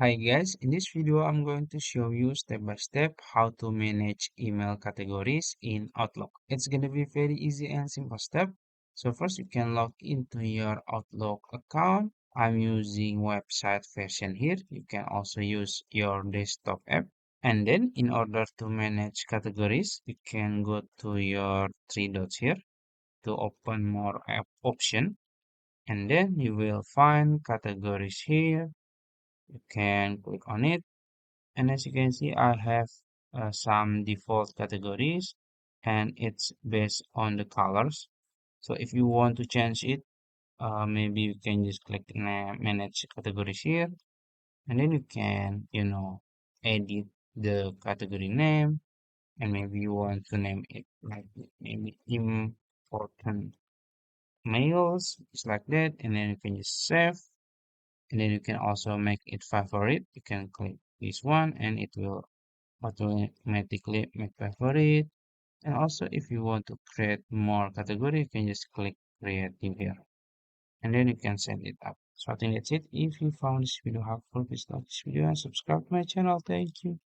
Hi guys, in this video I'm going to show you step by step how to manage email categories in Outlook. It's going to be very easy and simple step. So first you can log into your Outlook account. I'm using website version here. You can also use your desktop app. And then in order to manage categories, you can go to your three dots here to open more app option. And then you will find categories here. You can click on it, and as you can see I have some default categories and it's based on the colors. So if you want to change it, maybe you can just click manage categories here, and then you can edit the category name, and maybe you want to name it like maybe important mails, just like that, and then you can just save. And then you can also make it favorite. You can click this one and it will automatically make favorite. And also if you want to create more category, you can just click create new here, and then you can set it up. So I think that's it. If you found this video helpful, please like this video and subscribe to my channel. Thank you.